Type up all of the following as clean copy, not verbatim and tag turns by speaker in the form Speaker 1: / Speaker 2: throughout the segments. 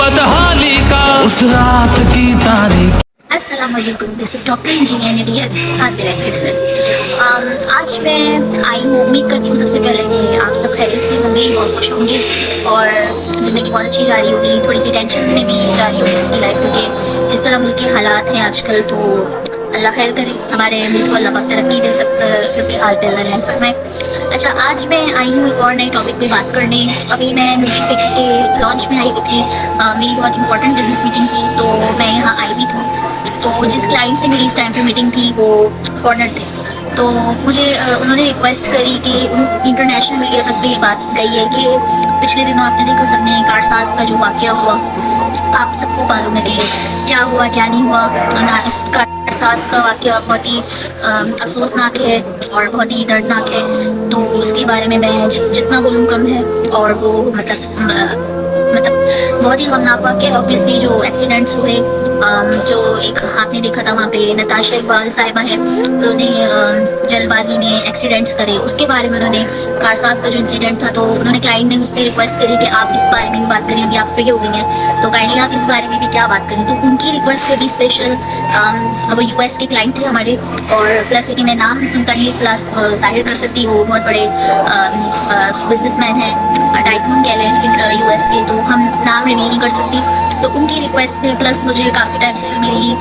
Speaker 1: बदहाली का उस रात की तारीख।
Speaker 2: अस्सलामुअलैकुम, this is doctor engineer Nadia हाजिर है फिर से। आज मैं आई हूँ, उम्मीद करती हूँ सबसे पहले कि आप सब खैरियत से होंगे और खुश होंगे और ज़िंदगी बहुत अच्छी जा रही होगी। थोड़ी सी टेंशन में भी जा रही होगी सबकी लाइफ, क्योंकि जिस तरह मुल्क के हालात हैं आजकल, तो अल्लाह खैर करे, हमारे मुल्क को अल्लाह पाक तरक्की दे, सबके हाल पे अल्लाह रहम फरमाए। अच्छा, आज मैं आई हूँ एक और नए टॉपिक पे बात करने। अभी मैं मूवी पिक के लॉन्च में आई हुई थी, मेरी बहुत इंपॉर्टेंट बिजनेस मीटिंग थी, तो मैं यहाँ आई हुई थी। तो जिस क्लाइंट से मेरी इस टाइम पे मीटिंग थी वो फॉरेनर थे, तो मुझे उन्होंने रिक्वेस्ट करी कि इंटरनेशनल मीडिया तक भी ये बात गई है कि पिछले दिनों आपने देखा सकते हैं कारसाज का जो वाक़या हुआ, आप सबको मालूम है कि क्या हुआ क्या नहीं हुआ। कारसाज का वाक़या बहुत ही अफसोसनाक है और बहुत ही दर्दनाक है, तो उसके बारे में मैं जितना बोलूँ कम है। और वो मतलब बहुत ही गमनाक वाक़या है। ऑब्वियसली जो एक्सीडेंट्स हुए, जो एक आपने देखा था वहाँ पे नताशा इकबाल साहिबा है, उन्होंने जल्दबाजी में एक्सीडेंट्स करे, उसके बारे में उन्होंने कारसाज का जो इंसिडेंट था, तो उन्होंने क्लाइंट ने मुझसे रिक्वेस्ट करी कि आप इस बारे में भी बात करें, अभी आप फ्री हो गई हैं तो काइंडली आप इस बारे में भी क्या बात करें। तो उनकी रिक्वेस्ट पे भी स्पेशल, वो यूएस के क्लाइंट थे हमारे, और प्लस कि मैं नाम उनका नहीं प्लस जाहिर कर सकती, वो बहुत बड़े बिजनेसमैन हैं, टाइकून कह लें यूएस के, तो हम नाम रिवील नहीं कर सकती। तो उनकी रिक्वेस्ट पे प्लस मुझे काफ़ी टाइम से मेरी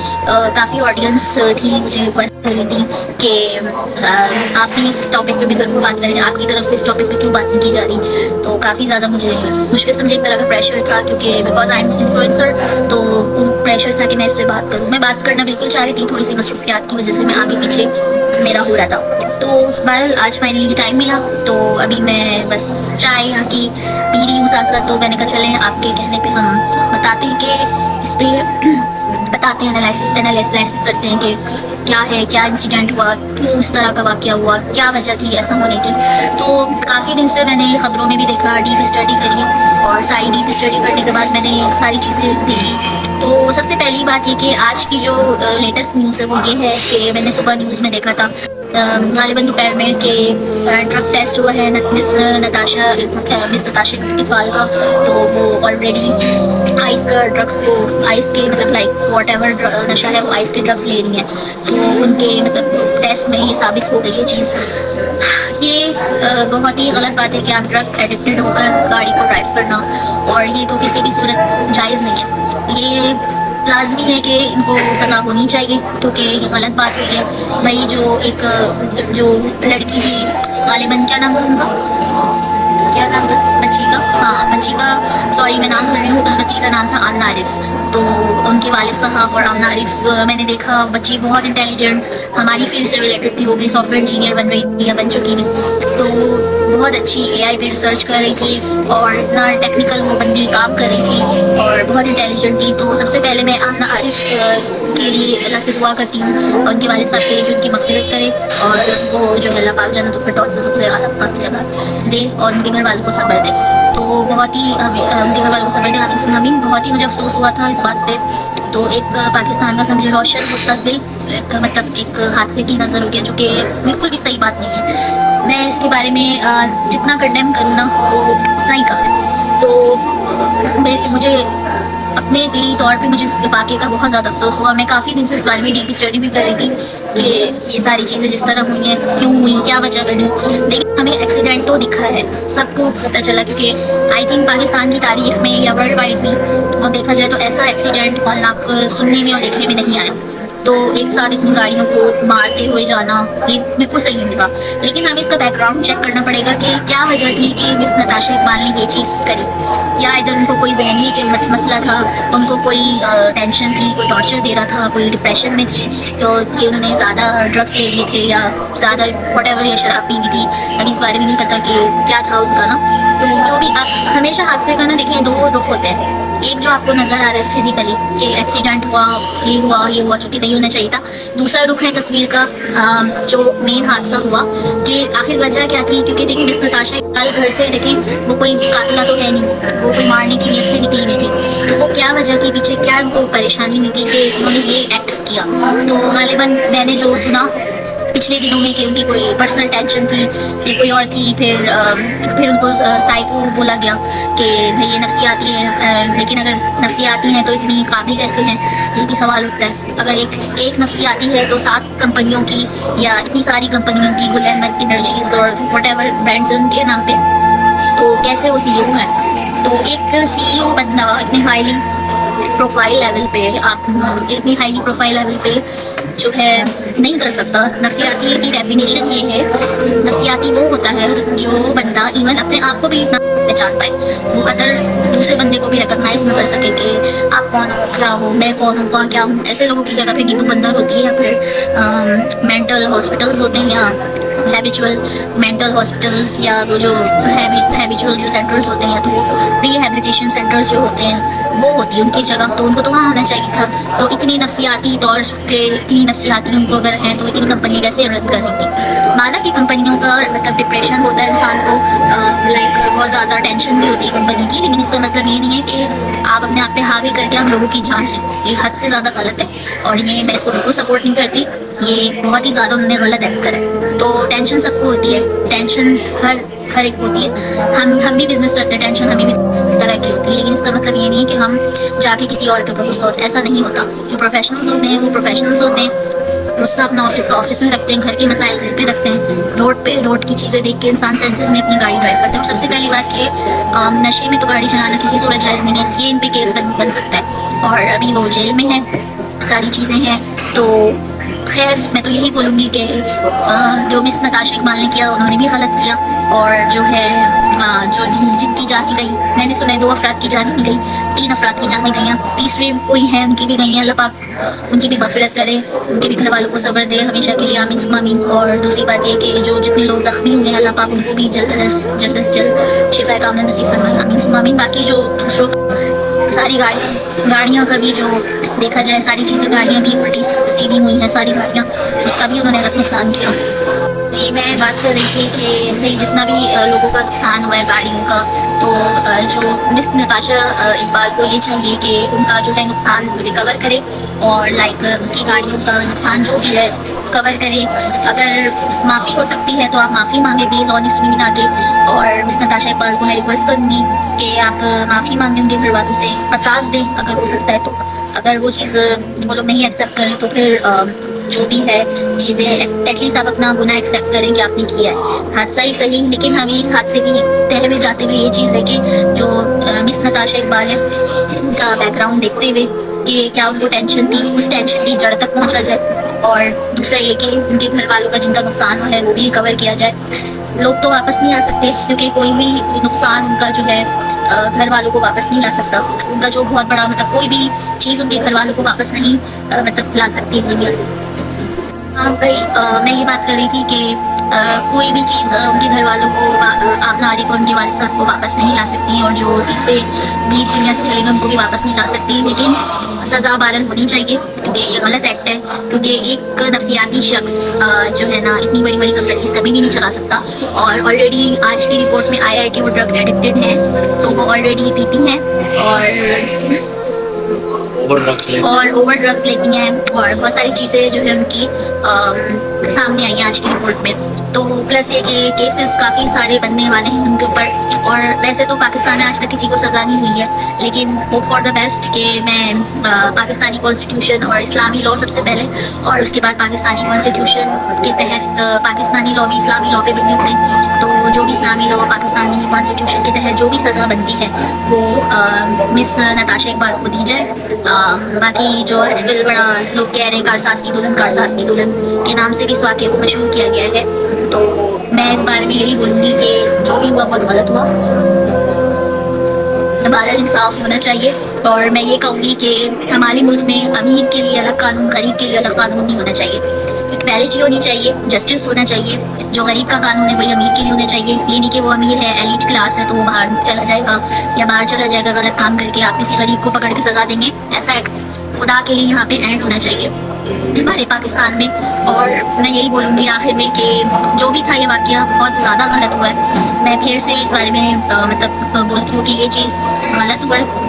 Speaker 2: काफ़ी ऑडियंस थी, मुझे रिक्वेस्ट कर रही थी कि आप प्लीज़ इस टॉपिक पे भी ज़रूर बात करें, आपकी तरफ से इस टॉपिक पे क्यों बात नहीं की जा रही। तो काफ़ी ज़्यादा मुझे मुश्किल समझे, एक तरह का प्रेशर था, क्योंकि बिकॉज आई एम इन्फ्लुएंसर, तो प्रेशर था कि मैं इस पर बात करूँ। मैं बात करना बिल्कुल चाह रही थी, थोड़ी सी मसरूफियात की वजह से मैं आगे पीछे मेरा हो रहा था। तो बहरहाल आज फाइनली टाइम मिला, तो अभी मैं बस चाय यहाँ की पी रही हूँ साथ साथ। तो मैंने कहा चलें आपके कहने पे हम बताते हैं कि इस पर बताते हैं, एनालिसिस करते हैं कि क्या है, क्या इंसिडेंट हुआ, क्यों इस तरह का वाक़या हुआ, क्या वजह थी ऐसा होने की। तो काफ़ी दिन से मैंने ख़बरों में भी देखा, डीप स्टडी करी, और सारी डीप स्टडी करने के बाद मैंने सारी चीज़ें देखी। तो सबसे पहली बात ये कि आज की जो लेटेस्ट न्यूज़ है वो ये है कि मैंने सुबह न्यूज़ में देखा था गालिबन दोपहर में कि ड्रग टेस्ट हुआ है मिस नताशा इकबाल का, तो वो ऑलरेडी आइस का ड्रग्स, वो आइस के मतलब लाइक वॉट एवर नशा है वो आइस के ड्रग्स ले रही हैं। तो उनके मतलब टेस्ट में ये साबित हो गई है चीज़। ये बहुत ही गलत बात है कि आप ड्रग एडिक्टेड होकर गाड़ी को ड्राइव करना, और ये तो किसी भी सूरत जायज़ नहीं है। ये लाजमी है कि इनको सज़ा होनी चाहिए, क्योंकि ये गलत बात हुई है। भाई जो लड़की थी, गालिबन क्या नाम था उनका, क्या नाम था बच्ची का, हाँ बच्ची का, सॉरी मैं नाम भूल रही हूँ, उस बच्ची का नाम था आमना आरिफ। तो उनके वालिद साहब और आमना आरिफ, मैंने देखा बच्ची बहुत इंटेलिजेंट, हमारी फील्ड से रिलेटेड थी, वो भी सॉफ्टवेयर इंजीनियर बन रही थी या बन चुकी थी। तो बहुत अच्छी एआई पे रिसर्च कर रही थी और इतना टेक्निकल वो बंदी काम कर रही थी और बहुत इंटेलिजेंट थी। तो सबसे पहले मैं आमना आरिफ के लिए अल्लाह से दुआ करती हूँ और उनके वालिद साहब के लिए कि उनकी मग़फ़िरत करे, और वो जो अल्लाह पाक जन्नत फिरदौस में सबसे आला मकामी जगह दे, और उनके घर वालों को सब्र दे। तो बहुत ही उनके घर वालों को सब्र दे, आमीन सुम्मा आमीन। बहुत ही मुझे अफसोस हुआ था इस बात पे। तो एक पाकिस्तान का समझे रोशन मुस्तकबिल एक मतलब एक हादसे की नज़र हो गया, जो कि बिल्कुल भी सही बात नहीं है। मैं इसके बारे में जितना कंडेम करूँ ना वो उतना ही कम है। तो इसमें मुझे अपने दिली तौर पे मुझे इस वाक़े का बहुत ज़्यादा अफसोस हुआ। मैं काफ़ी दिन से इस बारे में डीप स्टडी भी कर रही थी कि ये सारी चीज़ें जिस तरह हुई हैं क्यों हुई, क्या वजह बनी, लेकिन हमें एक्सीडेंट तो दिखा है, सबको पता चला, क्योंकि आई थिंक पाकिस्तान की तारीख में या वर्ल्ड वाइड भी और देखा जाए तो ऐसा एक्सीडेंट आप सुनने में और देखने में नहीं आया। तो एक साथ इतनी गाड़ियों को मारते हुए जाना ये बिल्कुल सही नहीं था। लेकिन हमें इसका बैकग्राउंड चेक करना पड़ेगा कि क्या वजह थी कि मिस नताशा इकबाल ने ये चीज़ करी, या इधर उनको कोई जहनी मसला था, उनको कोई टेंशन थी, कोई टॉर्चर दे रहा था, कोई डिप्रेशन में थी, तो कि उन्होंने ज़्यादा ड्रग्स ले लिए थे या ज़्यादा वट एवर या शराब पी ली थी। अभी इस बारे में नहीं पता कि क्या था उनका ना। तो जो भी आप हमेशा हादसे का ना देखें, दो रुख होते हैं। एक जो आपको नज़र आ रहा है फिजिकली कि एक्सीडेंट हुआ, ये हुआ जो कि नहीं होना चाहिए था। दूसरा रुख है तस्वीर का, जो मेन हादसा हुआ कि आखिर वजह क्या थी। क्योंकि देखिए मिस नताशा इकबाल घर से देखें वो कोई कातिला तो है नहीं, वो कोई मारने की नीयत से निकली नहीं थी। तो वो क्या वजह थी पीछे, क्या उनको परेशानी हुई थी कि उन्होंने ये एक्ट किया। तो गालिबन मैंने जो सुना पिछले दिनों में कि उनकी कोई पर्सनल टेंशन थी या कोई और थी, फिर उनको साइको बोला गया कि भाई ये नफ्सियाती है, लेकिन अगर नफसियाती हैं तो इतनी काबिल कैसे हैं, ये भी सवाल उठता है। अगर एक नफसियाती है तो 7 कंपनियों की या इतनी सारी कंपनियों की, गुल अहमद एनर्जीज और वट एवर ब्रांड्स उनके नाम पे, तो कैसे वो CEO है। तो एक CEO बंदा इतने हाईली प्रोफाइल लेवल पे, आप इतनी हाईली प्रोफाइल लेवल पे जो है नहीं कर सकता। नफसियाती की डेफिनेशन ये है, नफसियाती वो होता है जो बंदा इवन अपने आप को भी इतना पहचान पाए, वो अदर दूसरे बंदे को भी रिकॉग्नाइज न कर सके कि आप कौन हो, क्या हो, मैं कौन हूँ, कौन क्या हूँ। ऐसे लोगों की जगह पे गीतू बंदर होती है, या फिर मेंटल हॉस्पिटल्स होते हैं, या हैबिचुअल मेंटल हॉस्पिटल्स, या वो जो हैबिचुअल जो सेंटर्स होते हैं, तो रिहैबिलिटेशन सेंटर्स जो होते हैं वो होती है उनकी जगह, तो उनको तो वहाँ होना चाहिए था। तो इतनी नफसियाती तौर पे, इतनी नफसियाती उनको अगर हैं तो इतनी कंपनी कैसे रन कर रही थी। माना कि कंपनियों का मतलब डिप्रेशन होता है इंसान को, लाइक बहुत ज़्यादा टेंशन भी होती है कंपनी की, लेकिन इसका मतलब ये नहीं है कि आप अपने आप पे हावी करके आप लोगों की जान लें। ये हद से ज़्यादा गलत है, और ये मैं इसको बिल्कुल सपोर्ट नहीं करती। ये बहुत ही ज़्यादा उन्होंने गलत एक्ट करा है। तो टेंशन सबको होती है, टेंशन हर एक होती है। हम भी बिजनेस करते हैं, टेंशन हमें भी तरह की होती है, लेकिन इसका मतलब ये नहीं है कि हम जाके किसी और के ऊपर गुस्सा होते हैं, ऐसा नहीं होता। जो प्रोफेशनल्स होते हैं वो प्रोफेशनल्स होते हैं, गुस्सा अपना ऑफिस का ऑफिस में रखते हैं, घर के मसाइल घर पे रखते हैं। रोड की चीज़ें देख के इंसान सेंसेस में अपनी गाड़ी ड्राइव करता है। और सबसे पहली बात कि नशे में तो गाड़ी चलाना किसी सूरत जायज़ नहीं है, ये इन पे केस बन सकता है। और अभी वो जेल में है, सारी चीज़ें हैं। तो खैर मैं तो यही बोलूँगी कि जो मिस नताशा इकबाल ने किया उन्होंने भी गलत किया, और जो है जो जिनकी जानी गई, मैंने सुना है 2 अफराद की जानी नहीं गई, 3 अफराद की जानी गई हैं, तीसरे कोई हैं उनकी भी गई हैं। अल्लाह पाक उनकी भी मग़फ़िरत करे, उनके भी घर वालों को सब्र दे हमेशा के लिए, आमीन सुम्मा आमीन। और दूसरी बात ये कि जो जितने लोग ज़ख्मी हुए हैं, अल्लाह पाक उनको भी जल्द से जल्द शिफा कामना नसीब फरमाए, आमीन सुम्मा आमीन। बाकी जो दूसरों सारी गाड़ियाँ का भी जो देखा जाए, सारी चीज़ें गाड़ियाँ भी उल्टी सीधी हुई हैं सारी गाड़ियाँ, उसका भी उन्होंने अलग नुकसान किया। जी मैं बात कर रही थी कि भाई जितना भी लोगों का नुकसान हुआ है गाड़ियों का, तो जो मिस नताशा इकबाल को ये चाहिए कि उनका जो है नुकसान रिकवर करे, और लाइक उनकी गाड़ियों का नुकसान जो भी है कवर करे। अगर माफ़ी हो सकती है तो आप माफ़ी मांगे प्लीज़, ऑनेस्ट मीन आके। और मिस नताशा इकबाल को मैं रिक्वेस्ट करूँगी कि आप माफ़ी मांगे उनके घर वालों से, कसास दें अगर हो सकता है तो। अगर वो चीज़ वो लोग नहीं एक्सेप्ट करें तो फिर जो भी है चीज़ें एटलीस्ट आप अपना गुनाह एक्सेप्ट करें कि आपने किया है। हादसा ही सही, लेकिन हमें इस हादसे की तह में जाते हुए ये चीज़ है कि जो मिस नताशा इकबाल है उनका बैकग्राउंड देखते हुए कि क्या उनको टेंशन थी, उस टेंशन की जड़ तक पहुंचा जाए। और दूसरा ये कि उनके घर वालों का जिनका नुकसान हुआ है वो भी कवर किया जाए। लोग तो वापस नहीं आ सकते, क्योंकि कोई भी नुकसान उनका जो है घर वालों को वापस नहीं ला सकता। उनका जो बहुत बड़ा मतलब कोई भी चीज़ उनके घर वालों को वापस नहीं मतलब ला सकती इस दुनिया से। हाँ भाई, मैं ये बात कर रही थी कि कोई भी चीज़ उनके घर वालों को आमना आरिफ और उनके वालिद साहब को वापस नहीं ला सकती, और जो तीसरे भी इस दुनिया से चलेगा उनको भी वापस नहीं ला सकती। लेकिन सज़ा बारन होनी चाहिए, क्योंकि ये गलत एक्ट है। क्योंकि एक नफसियाती शख्स जो है ना इतनी बड़ी बड़ी कंपनीज कभी भी नहीं चला सकता। और ऑलरेडी आज की रिपोर्ट में आया है कि वो ड्रग एडिक्टेड हैं, तो वो ऑलरेडी पीती हैं और ओवर ड्रग्स लेती हैं, और बहुत सारी चीज़ें जो है उनकी सामने आई हैं आज की रिपोर्ट में। तो प्लस ये कि केसेस काफ़ी सारे बनने वाले हैं उनके ऊपर। और वैसे तो पाकिस्तान में आज तक किसी को सज़ा नहीं हुई है, लेकिन होप फॉर द बेस्ट कि मैं पाकिस्तानी कॉन्स्टिट्यूशन और इस्लामी लॉ सबसे पहले, और उसके बाद पाकिस्तानी कॉन्स्टिट्यूशन के तहत पाकिस्तानी लॉ भी इस्लामी लॉ पे बनी होती है। तो जो भी इस्लामी लॉ पाकिस्तानी कॉन्स्टिट्यूशन के तहत जो भी सज़ा बनती है वो मिस नताशा इकबाल को दी जाए। बाकी जो आजकल बड़ा लोग कह रहे हैं कारसाज की दुल्हन के नाम से भी इस वाक़े को मशहूर किया गया है, तो मैं इस बारे में यही बोलूँगी कि जो भी हुआ बहुत गलत हुआ, बहरहाल इंसाफ होना चाहिए। और मैं ये कहूँगी कि हमारे मुल्क में अमीर के लिए अलग कानून, गरीब के लिए अलग कानून नहीं होना चाहिए। इक्वालिटी होनी चाहिए, जस्टिस होना चाहिए। जो गरीब का कानून है वही अमीर के लिए होना चाहिए। ये नहीं कि वो अमीर है, एलिट क्लास है, तो वो बाहर चला जाएगा गलत काम करके, आप किसी गरीब को पकड़ के सज़ा देंगे, ऐसा एक्ट खुदा के लिए यहाँ पे एंड होना चाहिए हमारे पाकिस्तान में। और मैं यही बोलूँगी आखिर में कि जो भी था ये वाक़या बहुत ज़्यादा गलत हुआ है। मैं फिर से इस बारे में मतलब बोलती हूँ कि ये चीज़ गलत हुआ है।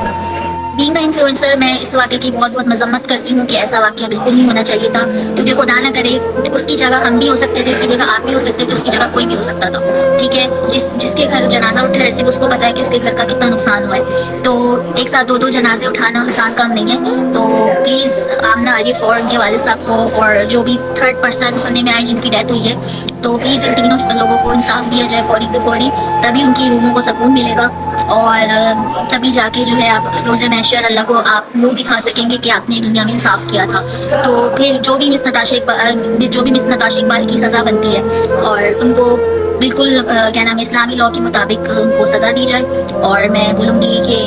Speaker 2: बीइंग इन्फ्लुएंसर मैं इस वाक़े की बहुत बहुत मजम्मत करती हूँ कि ऐसा वाक़या बिल्कुल नहीं होना चाहिए था, क्योंकि खुदा ना करे उसकी जगह हम भी हो सकते थे, उसकी जगह आप भी हो सकते थे, उसकी जगह कोई भी हो सकता था, ठीक है। जिसके घर जनाजा उठ रहा है सिर्फ उसको पता है कि उसके घर का कितना नुकसान हुआ है। तो एक साथ दो जनाजे उठाना आसान काम नहीं है। तो प्लीज़ आमना आरिफ और उनके वालिद साहब को और जो भी थर्ड पर्सन सुनने में आए जिनकी डेथ हुई है, तो प्लीज़ इन तीनों लोगों को इंसाफ दिया जाए फौरी पे फौरी, तभी उनकी रूहों को सुकून मिलेगा और तभी जाके जो है आप रोज़े महशर अल्लाह को आप मुंह दिखा सकेंगे कि आपने दुनिया में इंसाफ किया था। तो फिर जो भी मिस नताशा इकबाल की सज़ा बनती है और उनको बिल्कुल क्या नाम है इस्लामी लॉ के मुताबिक उनको सज़ा दी जाए। और मैं बोलूँगी कि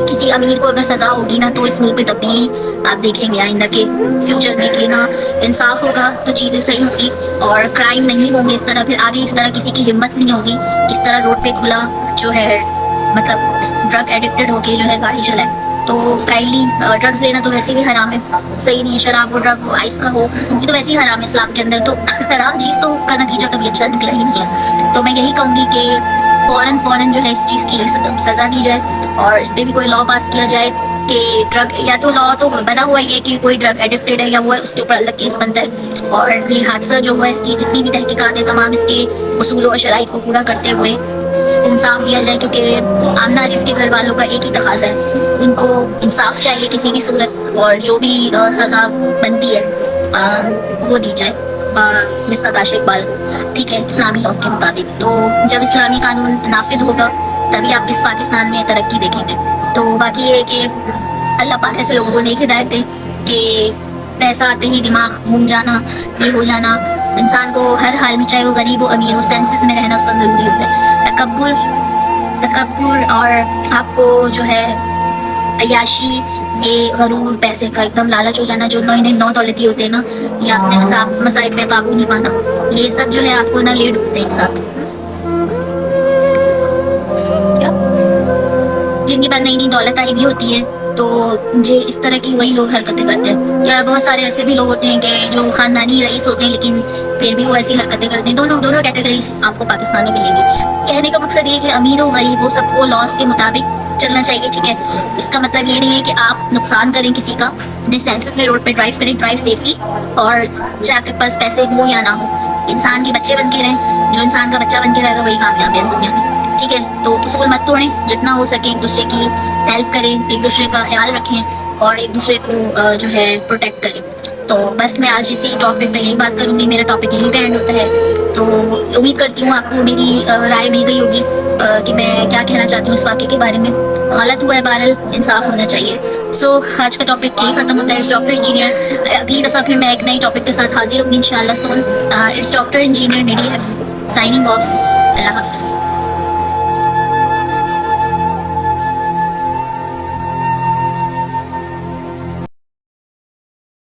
Speaker 2: किसी अमीर को अगर सज़ा होगी ना तो इस मुल्क पे तब्दीली आप देखेंगे आइंदा के फ्यूचर में कि ना इंसाफ होगा तो चीज़ें सही होंगी और क्राइम नहीं होंगे इस तरह, फिर आगे इस तरह किसी की हिम्मत नहीं होगी किस तरह रोड पे खुला जो है मतलब ड्रग एडिक्टेड होके जो है गाड़ी चलाए। तो काइंडली ड्रग्स लेना तो वैसे भी हराम है, सही नहीं है। शराब हो, ड्रग हो, आइस का हो, ये तो वैसे ही हराम है इस्लाम के अंदर। तो हराम चीज़ तो का नतीजा कभी अच्छा निकला ही नहीं है। तो मैं यही कहूँगी कि फ़ौरन जो है इस चीज़ की सज़ा दी जाए और इस पर भी कोई लॉ पास किया जाए कि ड्रग, या तो लॉ तो बना हुआ ही है कि कोई ड्रग एडिक्टेड है या वो है उसके ऊपर अलग केस बनता है। और ये हादसा जो हुआ इसकी जितनी भी तहकीकात है तमाम इसके उसूल और शराइत को पूरा करते हुए इंसाफ दिया जाए, क्योंकि आमना आरिफ के घर वालों का एक ही तकाजा है, उनको इंसाफ चाहिए किसी भी सूरत और जो भी सज़ा बनती है वो दी जाए मिस नताशा इकबाल को, ठीक है, इस्लामी लॉ के मुताबिक। तो जब इस्लामी कानून नाफिद होगा तभी आप इस पाकिस्तान में तरक्की देखेंगे। तो बाकी ये है कि अल्लाह पाक ऐसे लोगों को देख हिदायत दे कि पैसा आते ही दिमाग घूम जाना, ये हो जाना, इंसान को हर हाल में चाहे वो गरीब हो अमीर हो सेंसेस में रहना उसका ज़रूरी होता है। तकब्बुर और आपको जो है अयाशी, ये गरूर, पैसे का एकदम लालच हो जाना, जो नौ दौलती होते हैं ना, ये आपने साहब मसाइब पे काबू नहीं पाना, ये सब जो है आपको ना ले डूबते हैं एक साथ। क्या जिनके पास नई दौलत आई भी होती है तो मुझे इस तरह की वही लोग हरकतें करते हैं। या बहुत सारे ऐसे भी लोग होते हैं कि जो खानदानी रईस होते हैं लेकिन फिर भी वो ऐसी हरकतें करते हैं। दोनों कैटेगरीज आपको पाकिस्तान में मिलेंगी। कहने का मकसद ये है कि अमीर हो गरीब हो सबको लॉस के मुताबिक चलना चाहिए, ठीक है। इसका मतलब ये नहीं है कि आप नुकसान करें किसी का, अपने सेंसेस में रोड पे ड्राइव करें, ड्राइव सेफली, और चाहे आपके पास पैसे हो या ना हो, इंसान के बच्चे बन के रहें। जो इंसान का बच्चा बन के रहेगा वही कामयाब है इस दुनिया में, ठीक है। तो उसूल मत तोड़ें, जितना हो सके एक दूसरे की हेल्प करें, एक दूसरे का ख्याल रखें और एक दूसरे को जो है प्रोटेक्ट करें। तो बस मैं आज इसी टॉपिक पे यही बात करूँगी, मेरा टॉपिक यहीं पे एंड होता है। तो उम्मीद करती हूँ आपको मेरी राय मिल गई होगी कि मैं क्या कहना चाहती हूँ इस वाक़े के बारे में। गलत हुआ है, बहरहाल इंसाफ होना चाहिए। सो आज का टॉपिक यही खत्म होता है। It's doctor engineer. अगली दफ़ा फिर मैं एक नई टॉपिक के साथ हाजिर होंगी इंशाल्लाह soon. It's doctor engineer NDF signing off. अल्लाह हाफ़िज़।